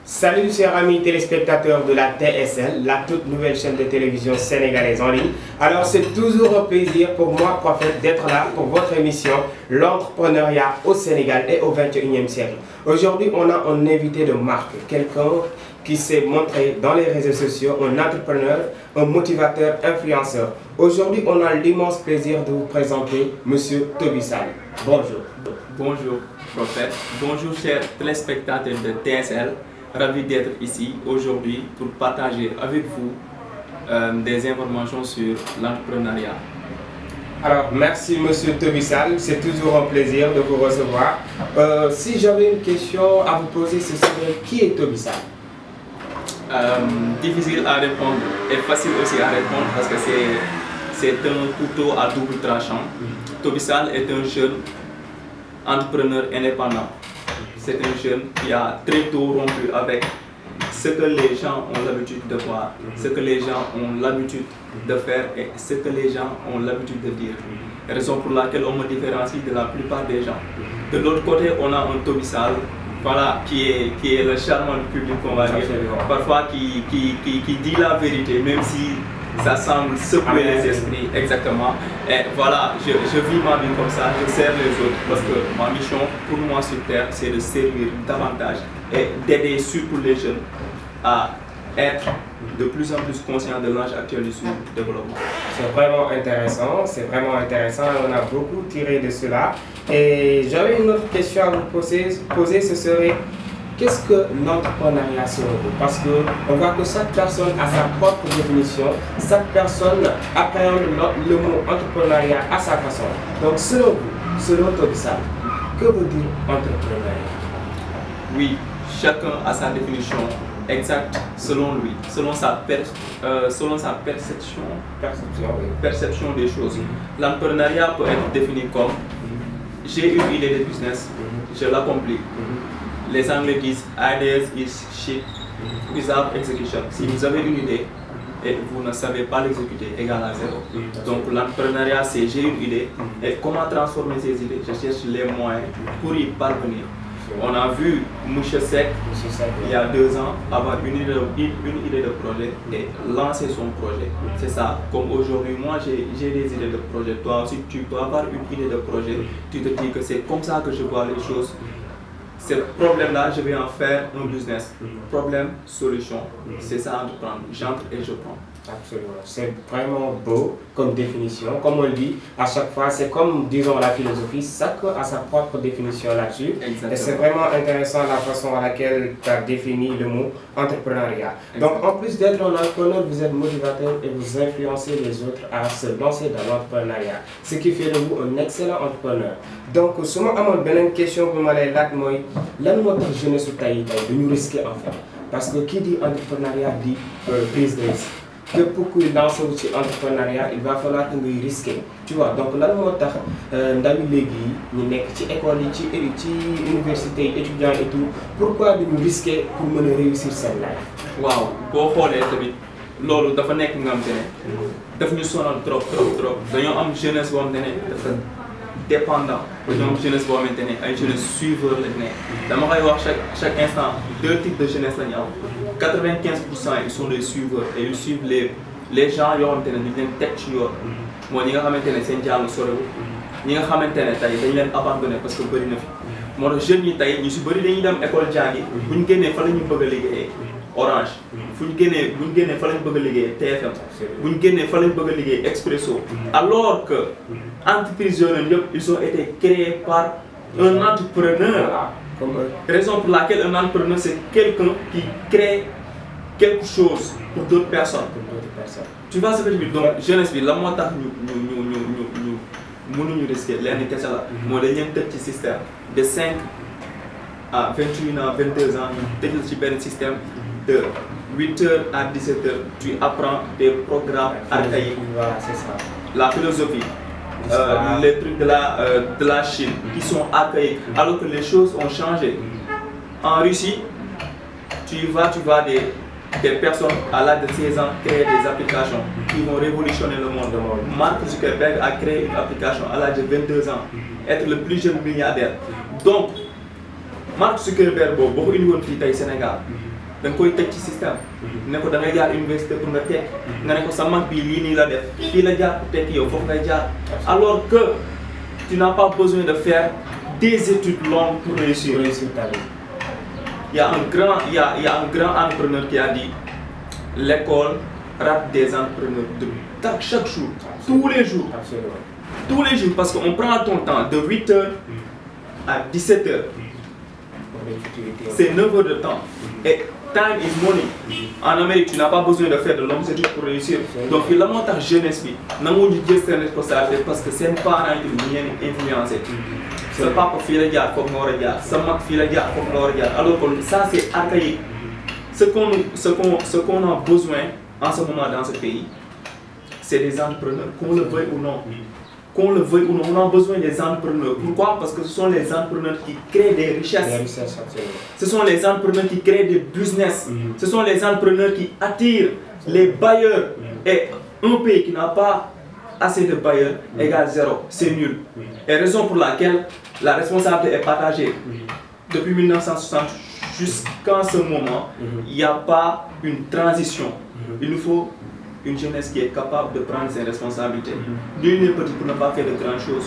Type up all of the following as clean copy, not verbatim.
Salut chers amis téléspectateurs de la TSL, la toute nouvelle chaîne de télévision sénégalaise en ligne. Alors c'est toujours un plaisir pour moi, Prophète, d'être là pour votre émission L'entrepreneuriat au Sénégal et au 21e siècle. Aujourd'hui, on a un invité de marque, quelqu'un qui s'est montré dans les réseaux sociaux, un entrepreneur, un motivateur, influenceur. Aujourd'hui, on a l'immense plaisir de vous présenter Monsieur Toby Sall. Bonjour. Bonjour Prophète, bonjour chers téléspectateurs de TSL. Ravi d'être ici aujourd'hui pour partager avec vous des informations sur l'entrepreneuriat. Alors, merci Monsieur Toby Sall, c'est toujours un plaisir de vous recevoir. Si j'avais une question à vous poser, ce serait qui est Toby Sall? Difficile à répondre et facile aussi à répondre parce que c'est un couteau à double tranchant. Toby Sall est un jeune entrepreneur indépendant. C'est un jeune qui a très tôt rompu avec ce que les gens ont l'habitude de voir, ce que les gens ont l'habitude de faire et ce que les gens ont l'habitude de dire. Raison pour laquelle on me différencie de la plupart des gens. De l'autre côté, on a un Toby Sall, voilà, qui est le charmant du public, on va dire. Parfois qui dit la vérité, même si ça semble secouer les esprits, exactement. Et voilà, je vis ma vie comme ça, je sers les autres parce que ma mission pour moi sur Terre, c'est de servir davantage et d'aider surtout les jeunes à être de plus en plus conscients de l'âge actuel du développement. C'est vraiment intéressant, on a beaucoup tiré de cela. Et j'avais une autre question à vous poser, ce serait: qu'est-ce que l'entrepreneuriat selon vous? Parce qu'on voit que chaque personne a sa propre définition, chaque personne appréhende le mot entrepreneuriat à sa façon. Donc selon vous, selon Toby Sall, que veut dire entrepreneuriat? Oui, chacun a sa définition exacte selon lui, selon sa perception des choses. L'entrepreneuriat peut être défini comme: j'ai une idée de business, je l'accomplis. Les Anglais disent ideas is shit without execution. Si vous avez une idée et vous ne savez pas l'exécuter, égal à zéro. Donc l'entrepreneuriat, c'est j'ai une idée et comment transformer ces idées. Je cherche les moyens pour y parvenir. On a vu Mouche Sec il y a 2 ans avoir une idée de projet et lancer son projet. C'est ça. Comme aujourd'hui, moi j'ai des idées de projet. Toi aussi, tu peux avoir une idée de projet. Tu te dis que c'est comme ça que je vois les choses. Ce problème-là, je vais en faire un business. Problème, solution. C'est ça, entreprendre. J'entre et je prends. Absolument. C'est vraiment beau comme définition. Comme on le dit à chaque fois, c'est comme, disons, la philosophie. Chacun a sa propre définition là-dessus. Et c'est vraiment intéressant la façon à laquelle tu as défini le mot entrepreneuriat. Donc, en plus d'être un entrepreneur, vous êtes motivateur et vous influencez les autres à se lancer dans l'entrepreneuriat. Ce qui fait de vous un excellent entrepreneur. Donc, si je avez une question pour moi, lan moo tax jeunesse su tey duñu risquer en fait, parce que qui dit entrepreneuriat dit prise de risque. Képp kuy lancer wu ci entrepreneuriat, il va falloir que ngay risquer, tu vois. Donc lan moo tax ndawi léegi ñu nekk ci école yi ci université yi étudiants et tout, pourquoi duñu risquer pour mën a réussir seen life? waaw boo xoolee tamit loolu dafa nekk nga xamante ne daf ñu sonal trop dañoo am jeunesse boo xamante ne dafa dépendant. dañoo am jeunesse boo xamante ne ay jeunesse suiveur lañ ne. dama koy wax chaque instant 2 types de jeunesse lañu am. 95% ils sont des suiveurs et ils suivent les gens yoo xamante ne dañ leen teg ci yoon. mooy ñi nga xamante ne seen jàll sorewul. ñi nga xamante ne tey dañ leen abandonné parce que bëri na fi. moo tax jeunes yi tey ñu si bëri dañuy dem école jàngi. bu ñu génnee fa la ñu bëgg a liggéeyee Orange. fu ñu génnee fa la ñu bëgg a liggéeyee TFM. bu ñu génnee fa la ñu bëgg a liggéeyee Expresso. alors que entreprises yooyu yëpp ils ont été créés par un entrepreneur. Raison pour laquelle un entrepreneur, c'est quelqu'un qui crée quelque chose pour d'autres personnes. Tu vois ce que je veux dire? Donc jeunesse bi la moo tax ñu mënuñu risquer lenn kese la. moo dañ leen tëj ci système de 5 à 21 ans 22 ans ñu tëj la ci benn système de 8h à 17h. tu apprends des programmes archaïques. Voilà, c'est ça. La philosophie. Les trucs de la Chine qui sont archaïques, alors que les choses ont changé. En Russie, tu vois des personnes à l'âge de 16 ans créer des applications qui vont révolutionner le monde. Mark Zuckerberg a créé une application à l'âge de 22 ans, être le plus jeune milliardaire. Donc, Mark Zuckerberg boobu boo ko indi woon fii tey Sénégal da nga koy teg ci système ne ko da ngay jaar université pour nga tekki nga ne ko sa mag bi lii nii la def fii la jaar pour tekki yow foofu ngay jaar alors que tu n'as pas besoin de faire des études longues pour réussir ta vie. Il y a un grand entrepreneur qui a dit l'école rate des entrepreneurs de chaque jour, tous les jours. Absolument. Tous les jours, parce qu'on prend ton temps de 8h à 17h. C'est 9 heures de temps. Et time is money. En Amérique, tu n'as pas besoin de faire de longues études pour réussir. Donc, il a monté jeunesse, nous avons dit que c'est responsabilité parce que c'est un parent qui nous influencé. C'est pas pour faire le gars comme nous regarde, c'est pas pour faire le gars comme nous regarde. Alors que ça, c'est archaïque. Ce qu'on a besoin en ce moment dans ce pays, c'est des entrepreneurs, qu'on le veuille ou non. Qu'on le veuille ou non, on a besoin des entrepreneurs. Pourquoi? Parce que ce sont les entrepreneurs qui créent des richesses. Ce sont les entrepreneurs qui créent des business. Ce sont les entrepreneurs qui attirent les bailleurs. Et un pays qui n'a pas assez de bailleurs égale zéro. C'est nul. Et raison pour laquelle la responsabilité est partagée. Depuis 1960 jusqu'à ce moment, il n'y a pas une transition. Il nous faut une jeunesse qui est capable de prendre ses responsabilités. Nul n'est petit pour ne pas faire de grandes choses.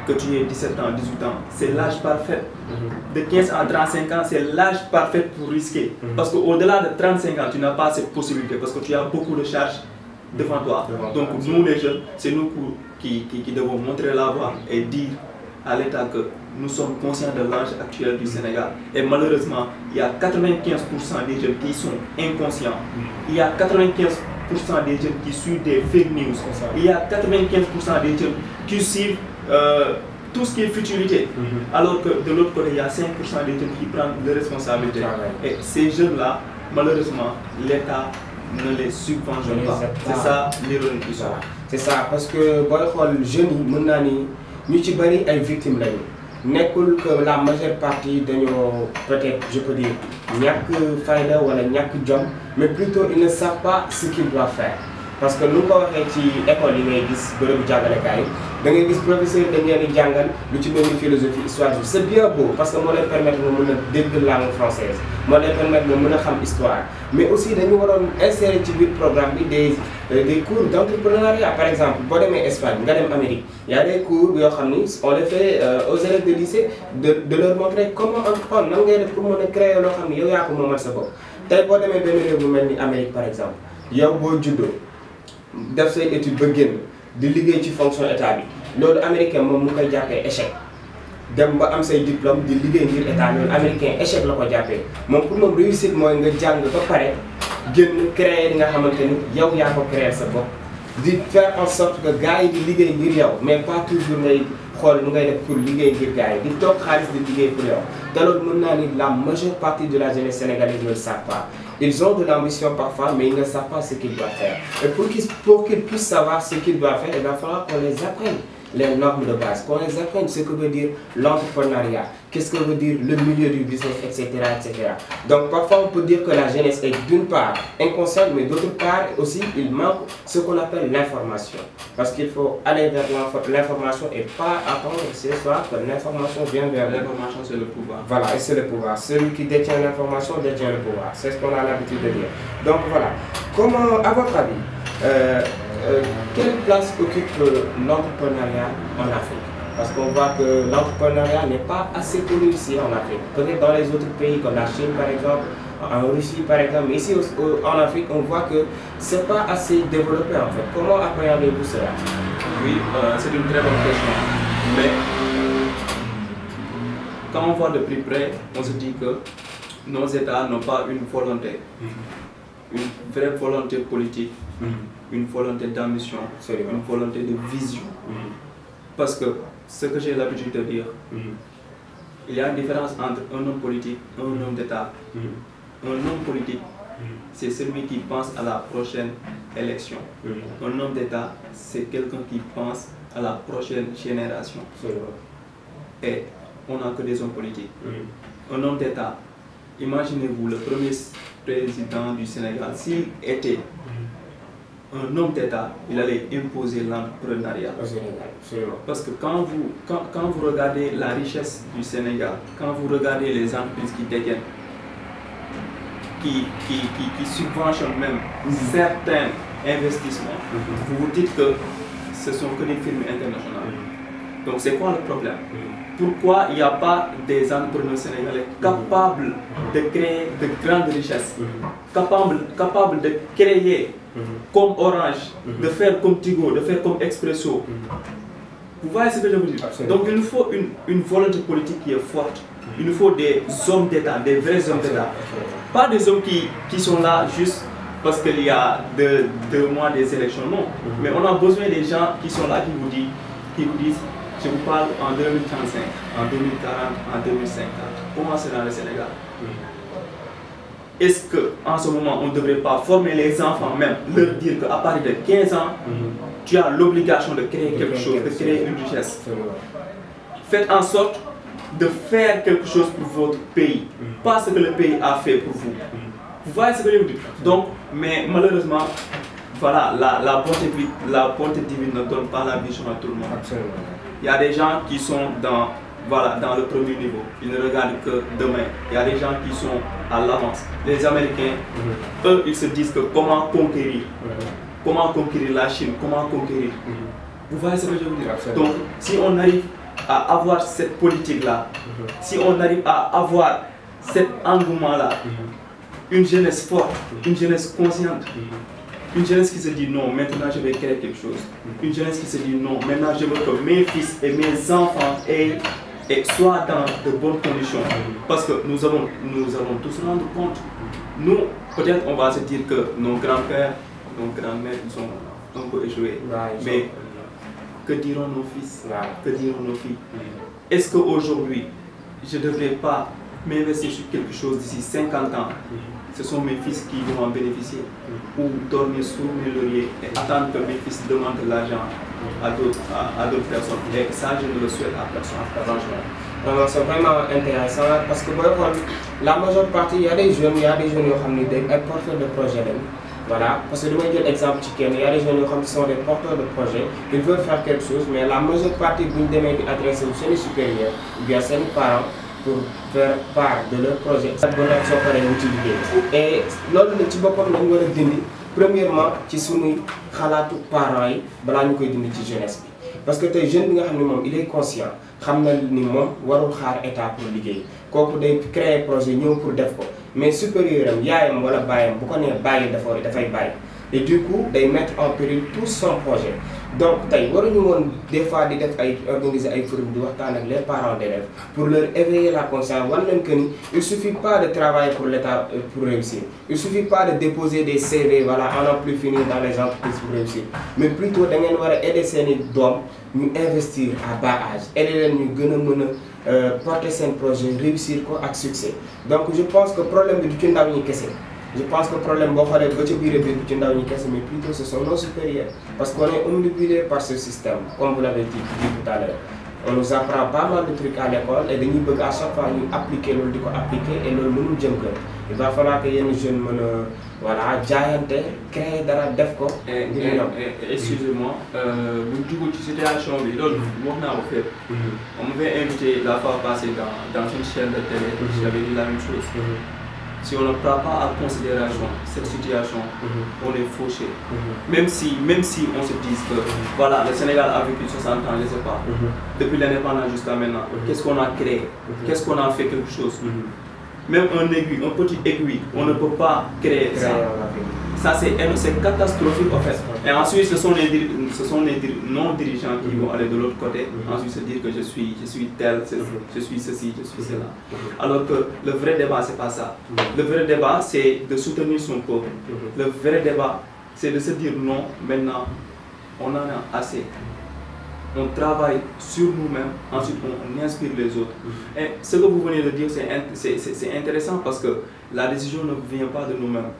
Que tu aies 17 ans, 18 ans, c'est l'âge parfait. De 15 à 35 ans, c'est l'âge parfait pour risquer. Parce qu'au-delà de 35 ans, tu n'as pas cette possibilité parce que tu as beaucoup de charges devant toi. Donc nous les jeunes, c'est nous qui devons montrer la voie et dire à l'État que nous sommes conscients de l'âge actuel du Sénégal. Et malheureusement, il y a 95% des jeunes qui sont inconscients. Il y a 95% des jeunes qui suivent des fake news. Il y a 95% des jeunes qui suivent tout ce qui est futurité. Alors que de l'autre côté, il y a 5% des jeunes qui prennent les responsabilités. Et ces jeunes-là, malheureusement, l'État ne les subventionne pas. C'est ça l'ironie du sort. C'est ça, parce que les jeunes, nous sommes des victimes. Nekkul que la majeure partie de nos, peut-être, je peux dire, ñàkk fayda wala ñàkk jom, mais plutôt ils ne savent pas ce qu'ils doivent faire. Parce que nous, quand on est à l'école, on a des professeurs qui jàngal lu ci mel ni philosophie, histoire. C'est bien beau parce que ça leur permet de dégg la langue française, ça leur permet de xam histoire. Mais aussi, nous devons insérer dans le programme des cours d'entrepreneuriat. Par exemple, pour aller en Espagne, en Amérique, il y a des cours, on les fait aux élèves de lycée, de leur montrer comment entreprendre, pour créer leur famille. Il y a un moment de ça. Si vous allez en Amérique, par exemple, il y a un judo. Def say étude ba génn di liggéey ci fonction état bi loolu américain moom mu koy jàppee échec dem ba am say diplôme di liggéey ngir état loolu américain échec la ko jàppee moom pour moom réussite mooy nga jàng ba pare génn créer li nga xamante ni yow yaa ko créer sa bopp di faire en sorte que gars yi di liggéey ngir yow mais pas toujours ngay xool nu ngay def pour liggéey ngir gars yi di toog xaalis di liggéey pour yow te loolu mën naa ni la majeure partie de la jeunesse sénégalaise ne le savent pas. Ils ont de l'ambition parfois, mais ils ne savent pas ce qu'ils doivent faire. Et pour qu'ils puissent savoir ce qu'ils doivent faire, il va falloir qu'on les apprenne les normes de base, qu'on les apprenne ce que veut dire l'entrepreneuriat, qu'est-ce que veut dire le milieu du business, etc., etc. Donc parfois on peut dire que la jeunesse est d'une part inconsciente, mais d'autre part aussi il manque ce qu'on appelle l'information. Parce qu'il faut aller vers l'information et pas attendre ce soir que l'information vienne vers nous. L'information c'est le pouvoir. Voilà, et c'est le pouvoir. Celui qui détient l'information détient le pouvoir. C'est ce qu'on a l'habitude de dire. Donc voilà. Comment, à votre avis, quelle place occupe l'entrepreneuriat en Afrique? Parce qu'on voit que l'entrepreneuriat n'est pas assez connu ici en Afrique. Peut-être dans les autres pays comme la Chine par exemple, en Russie par exemple, mais ici en Afrique on voit que ce n'est pas assez développé en fait. Comment appréhendez-vous cela? Oui, c'est une très bonne question. Mais quand on voit de plus près, on se dit que nos États n'ont pas une volonté, une vraie volonté politique, une volonté d'ambition, une volonté de vision. Parce que ce que j'ai l'habitude de dire, il y a une différence entre un homme politique et un homme d'État. Un homme politique, c'est celui qui pense à la prochaine élection. Un homme d'État, c'est quelqu'un qui pense à la prochaine génération. Et on n'a que des hommes politiques. Un homme d'État, imaginez-vous le premier président du Sénégal, s'il était un homme d'État, il allait imposer l'entrepreneuriat. Au Sénégal, absolument. Parce que quand vous regardez la richesse du Sénégal, quand vous regardez les entreprises qui détiennent, qui subventionnent même certains investissements, vous vous dites que ce sont que des firmes internationales. Donc c'est quoi le problème? Pourquoi il n'y a pas des entrepreneurs sénégalais capables de créer de grandes richesses, capables de créer comme Orange, de faire comme Tigo, de faire comme Expresso? Vous voyez ce que je veux dire? Donc il nous faut une volonté politique qui est forte. Il nous faut des hommes d'État, des vrais hommes d'État. Pas des hommes qui sont là juste parce qu'il y a 2 mois des élections, non. Mais on a besoin des gens qui sont là, qui vous disent, je vous parle en 2035, en 2040, en 2050. Comment c'est dans le Sénégal? Est-ce qu'en ce moment, on ne devrait pas former les enfants même, leur dire qu'à partir de 15 ans, tu as l'obligation de créer quelque chose, de créer une richesse? Faites en sorte de faire quelque chose pour votre pays, pas ce que le pays a fait pour vous. Vous voyez ce que je veux dire? Donc, mais malheureusement, voilà, la bonté divine ne donne pas la vision à tout le monde. Absolument. Il y a des gens qui sont dans le premier niveau, ils ne regardent que demain. Il y a des gens qui sont à l'avance. Les Américains, eux, ils se disent que comment conquérir la Chine, comment conquérir. Vous voyez ce que je veux dire? Absolument. Donc, si on arrive à avoir cette politique-là, si on arrive à avoir cet engouement-là, une jeunesse forte, une jeunesse consciente, une jeunesse qui se dit non, maintenant je vais créer quelque chose. Une jeunesse qui se dit non, maintenant je veux que mes fils et mes enfants soient dans de bonnes conditions. Parce que nous avons tous rendu compte. Nous, peut-être on va se dire que nos grands-pères, nos grands-mères sont un peu échoués. Mais que diront nos fils? Que diront nos filles? Est-ce qu'aujourd'hui, je ne devrais pas m'investir sur quelque chose d'ici 50 ans? Ce sont mes fils qui vont en bénéficier, ou dormir sous mes lauriers et attendre que mes fils demandent de l'argent à d'autres personnes. Et ça, je ne le souhaite à personne, franchement. Donc c'est vraiment intéressant parce que la majeure partie, il y a des jeunes qui ont des porteurs de projets. Voilà, parce que je vais dire l'exemple il y a des jeunes qui sont des porteurs de projets, ils veulent faire quelque chose, mais la majeure partie d'une demande est adressée aux jeunes supérieurs ou bien à ses parents pour faire part de leur projet. Ça donne l'action par une utilité. Et lors de petit peu comme nous avons premièrement, ci suñu xalaatu parents yi balaa ñu koy dindi ci jeunesse bi parce que tey jeune bi nga xam ne moom il est conscient xam na ni moom warul xaar état pour liggéey kooku day créer projet ñëw pour def ko mais supérieur am yaayam wala baayam bu ko nee bàyyi dafay bàyyi et du coup day mettre en péril tout son projet. Donc tey waruñu woon des fois di def organiser ay forum di waxtaan ak les parents d'élèves pour leur éveiller la conscience wan leen que ni il suffit pas de travailler pour l'État pour réussir. Il suffit pas de déposer des CV voilà à n'en plus finir dans les entreprises pour réussir mais plutôt da ngeen war a aider seeni doom ñu investir à bas âge aider leen ñu gën a mën a porter seen projet réussir ko ak succès. Donc je pense que problème bi du ci ndaw ñi kese. Je pense que le problème, c'est mais plutôt ce sont nos supérieurs. Parce qu'on est omnibulé par ce système, comme vous l'avez dit tout à l'heure. On nous apprend pas mal de trucs à l'école et nous à chaque fois nous appliquer, et nous nous disons il va falloir que les jeunes voilà, créer des défis. Excusez-moi, vous dites situation, on m'avait invité la fois passée dans une chaîne de télé, j'avais dit la même chose. Si on ne prend pas en considération cette situation, on est fauché. Même si on se dit que voilà, le Sénégal a vécu 60 ans, je ne sais pas, depuis l'indépendance jusqu'à maintenant, qu'est-ce qu'on a créé? Qu'est-ce qu'on a fait quelque chose? Même un petit aiguille, on ne peut pas créer ça. Ça c'est catastrophique en fait. Et ensuite ce sont les non-dirigeants qui vont aller de l'autre côté, ensuite se dire que je suis tel, je suis ceci, je suis cela. Alors que le vrai débat c'est pas ça. Le vrai débat c'est de soutenir son peuple. Le vrai débat c'est de se dire non, maintenant on en a assez. On travaille sur nous-mêmes, ensuite on inspire les autres. Et ce que vous venez de dire c'est intéressant parce que la décision ne vient pas de nous-mêmes.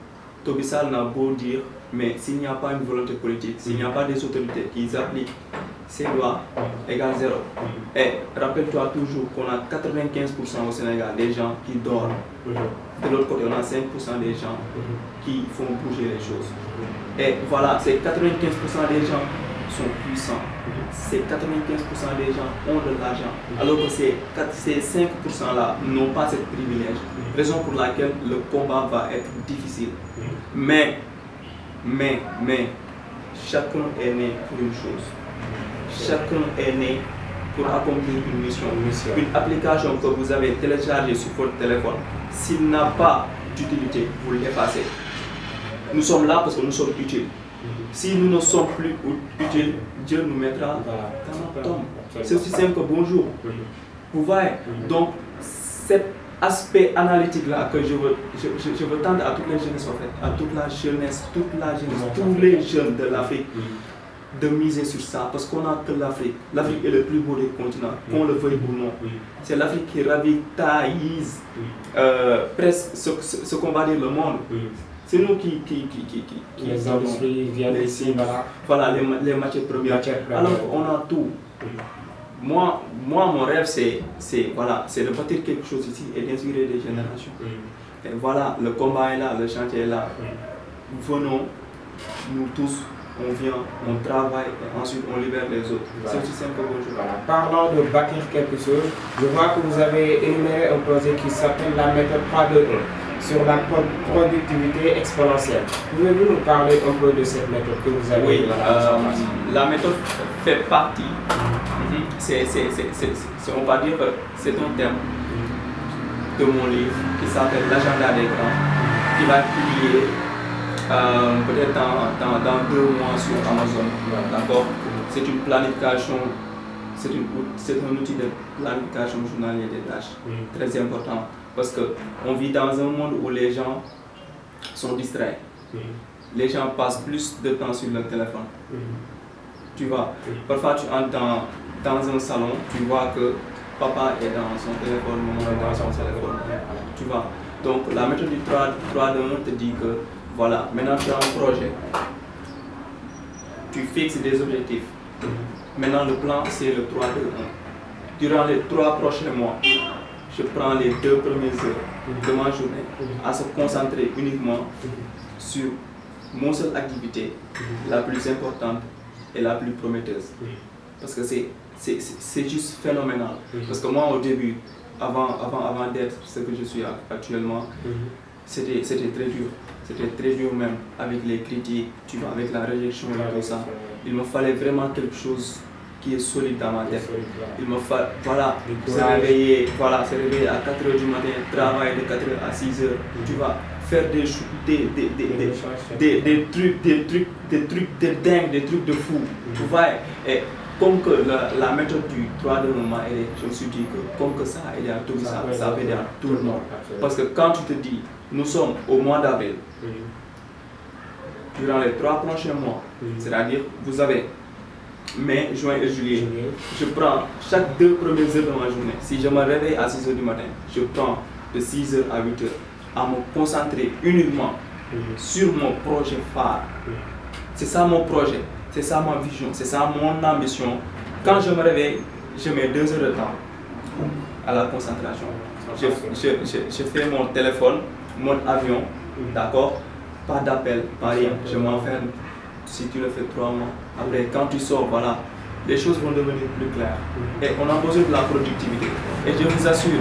Toby Sall n'a beau dire, mais s'il n'y a pas une volonté politique, s'il n'y a pas des autorités qui appliquent C doit égale 0. Et rappelle-toi toujours qu'on a 95% au Sénégal des gens qui dorment. De l'autre côté, on a 5% des gens qui font bouger les choses. Et voilà, ces 95% des gens sont puissants. Ces 95% des gens ont de l'argent. Alors que ces 5%-là n'ont pas ce privilège. Raison pour laquelle le combat va être difficile. Mais, chacun est né pour une chose. Chacun est né pour accomplir une mission. Une application que vous avez téléchargée sur votre téléphone, s'il n'a pas d'utilité, vous l'effacez. Nous sommes là parce que nous sommes utiles. Si nous ne sommes plus utiles, Dieu nous mettra dans notre tombe. C'est aussi simple que bonjour. Vous voyez? Donc, cet aspect analytique-là que je veux tendre à toute la jeunesse, en fait, à toute la jeunesse, tous les jeunes de l'Afrique, de miser sur ça, parce qu'on n'a que l'Afrique. L'Afrique est le plus beau des continents, qu'on le veuille ou non. C'est l'Afrique qui ravitaillise presque ce qu'on va dire le monde. C'est nous qui les industries viennent ici, voilà, les matières premières. Alors on a tout. Moi, mon rêve, c'est de bâtir quelque chose ici et d'inspirer des générations. Et voilà, le combat est là, le chantier est là. Venons, nous tous, on vient, on travaille et ensuite on libère les autres. C'est aussi simple que bonjour. Voilà. Parlons de bâtir quelque chose. Je vois que vous avez énuméré un projet qui s'appelle la méthode 3-2-1 sur la productivité exponentielle. Pouvez-vous nous parler un peu de cette méthode que vous avez? Oui, la méthode fait partie. On va dire que c'est un thème de mon livre qui s'appelle l'agenda des grands, qui va être publié peut-être dans 2 mois sur Amazon. D'accord? C'est une planification, c'est un outil de planification journalière des tâches très important parce qu'on vit dans un monde où les gens sont distraits. Les gens passent plus de temps sur leur téléphone. Tu vois, parfois tu entres dans un salon, tu vois que papa est dans son téléphone, maman est dans son téléphone. Tu vois, donc la méthode du 3-2-1 te dit que voilà, maintenant tu as un projet, tu fixes des objectifs. Maintenant le plan c'est le 3-2-1. Durant les 3 prochains mois, je prends les 2 premières heures de ma journée à se concentrer uniquement sur mon seule activité la plus importante et la plus prometteuse. Parce que c'est juste phénoménal. Parce que moi au début, avant d'être ce que je suis actuellement, c'était très dur. C'était très dur même avec les critiques, tu vois, avec la réjection et tout ça. Il me fallait vraiment quelque chose qui est solide dans ma tête. Il me fallait, voilà, se réveiller à 4 h du matin, travailler de 4 h à 6 h, tu vois, faire des trucs de dingue, des trucs de fou, tu vois. Et comme que la méthode du 3-2-1 m'a aidé, je me suis dit que comme que ça a aidé à tout ça, ça va aider à tout le monde. Parce que quand tu te dis, nous sommes au mois d'avril, durant les 3 prochains mois, c'est-à-dire vous avez mai, juin et juillet, je prends chaque 2 premières heures de ma journée. Si je me réveille à 6 h du matin, je prends de 6 h à 8 h à me concentrer uniquement sur mon projet phare. C'est ça mon projet, c'est ça ma vision, c'est ça mon ambition. Quand je me réveille, je mets 2 heures de temps à la concentration. Je fais mon téléphone, mode avion, d'accord? Pas d'appel, pas rien, je m'enferme. Si tu le fais 3 mois, après quand tu sors, voilà, les choses vont devenir plus claires. Et on a besoin de la productivité. Et je vous assure,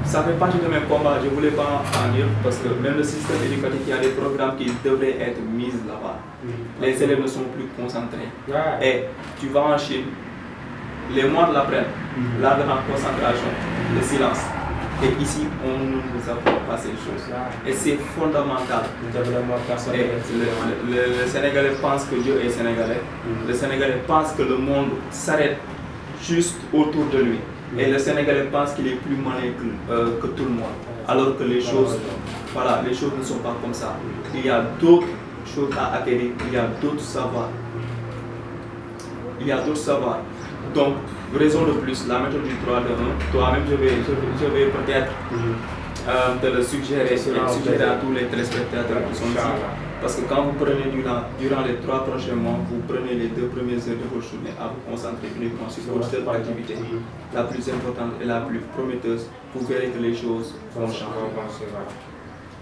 ça fait partie de mes combats, je ne voulais pas en dire parce que même le système éducatif, il y a des programmes qui devraient être mis là-bas. Les élèves ne sont plus concentrés. Et tu vas en Chine, les mois de l'après, l'art de la concentration, le silence. Et ici, on ne nous apprend pas ces choses. Et c'est fondamental. Et le Sénégalais pense que Dieu est Sénégalais. Le Sénégalais pense que le monde s'arrête juste autour de lui. Et le Sénégalais pense qu'il est plus malin que tout le monde. Alors que les choses, voilà, les choses ne sont pas comme ça. Il y a d'autres choses à acquérir, il y a d'autres savoirs. Il y a d'autres savoirs. Donc, raison de plus, la méthode du 3-2-1, toi-même je vais peut-être te le suggérer, à tous les téléspectateurs qui sont ici. Parce que quand vous prenez durant les 3 prochains mois, vous prenez les 2 premières heures de votre journée à vous concentrer uniquement sur votre seule activité, la plus importante et la plus prometteuse, vous verrez que les choses vont changer.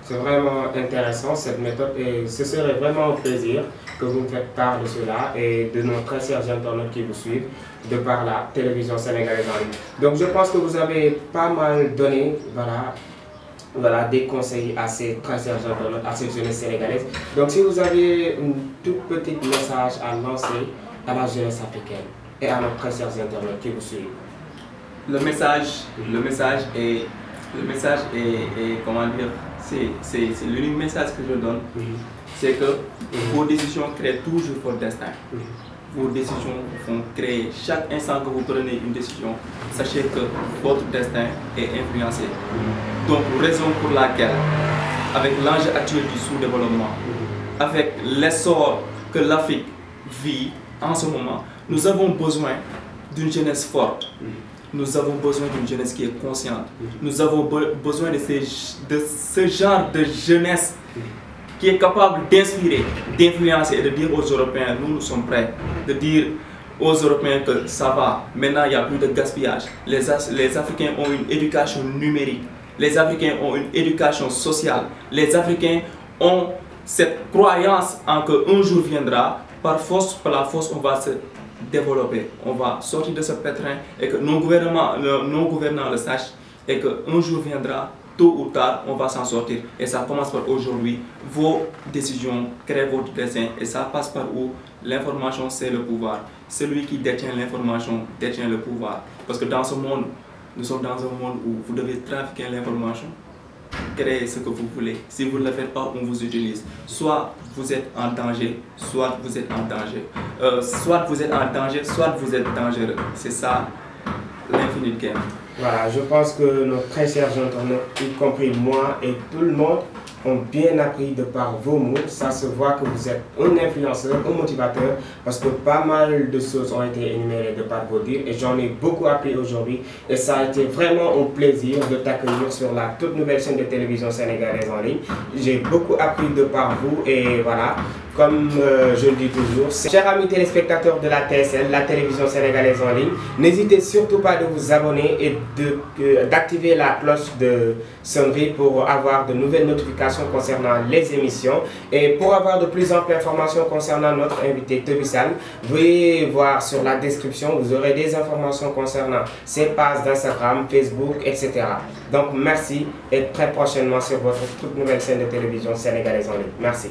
C'est vraiment intéressant cette méthode et ce serait vraiment un plaisir que vous me faites part de cela et de nos très chers internautes qui vous suivent de par la télévision sénégalaise en ligne. Donc je pense que vous avez pas mal donné voilà, des conseils à ces très chers internautes, à ces jeunesse sénégalaises. Donc si vous avez un tout petit message à lancer à la jeunesse africaine et à nos très chers internautes qui vous suivent. Le message est comment dire, c'est l'unique message que je donne, c'est que vos décisions créent toujours votre destin. Vos décisions vont créer, chaque instant que vous prenez une décision, sachez que votre destin est influencé. Donc, raison pour laquelle, avec l'enjeu actuel du sous-développement, avec l'essor que l'Afrique vit en ce moment, nous avons besoin d'une jeunesse forte. Nous avons besoin d'une jeunesse qui est consciente. Nous avons besoin de ce genre de jeunesse qui est capable d'inspirer, d'influencer et de dire aux Européens, nous sommes prêts. De dire aux Européens que ça va, maintenant il n'y a plus de gaspillage. Les Africains ont une éducation numérique. Les Africains ont une éducation sociale. Les Africains ont cette croyance en qu'un jour viendra, par la force, on va se développer, on va sortir de ce pétrin et que nos gouvernants le sachent et qu'un jour viendra, tôt ou tard, on va s'en sortir. Et ça commence par aujourd'hui. Vos décisions créent votre destin et ça passe par où? L'information, c'est le pouvoir. Celui qui détient l'information détient le pouvoir. Parce que dans ce monde, nous sommes dans un monde où vous devez trafiquer l'information, créer ce que vous voulez. Si vous ne le faites pas, on vous utilise. Soit vous êtes en danger, soit vous êtes en danger. Soit vous êtes en danger, soit vous êtes dangereux. C'est ça, l'infinite game. Voilà, je pense que nos très chers internautes, y compris moi et tout le monde, ont bien appris de par vos mots. Ça se voit que vous êtes un influenceur, un motivateur, parce que pas mal de choses ont été énumérées de par vos dires et j'en ai beaucoup appris aujourd'hui. Et ça a été vraiment un plaisir de t'accueillir sur la toute nouvelle chaîne de télévision sénégalaise en ligne. J'ai beaucoup appris de par vous et voilà. Comme je le dis toujours, chers amis téléspectateurs de la TSL, la télévision sénégalaise en ligne, n'hésitez surtout pas de vous abonner et d'activer la cloche de sonnerie pour avoir de nouvelles notifications concernant les émissions. Et pour avoir de plus amples informations concernant notre invité Tebissane, veuillez voir sur la description, vous aurez des informations concernant ses pages d'Instagram, Facebook, etc. Donc merci et très prochainement sur votre toute nouvelle chaîne de télévision sénégalaise en ligne. Merci.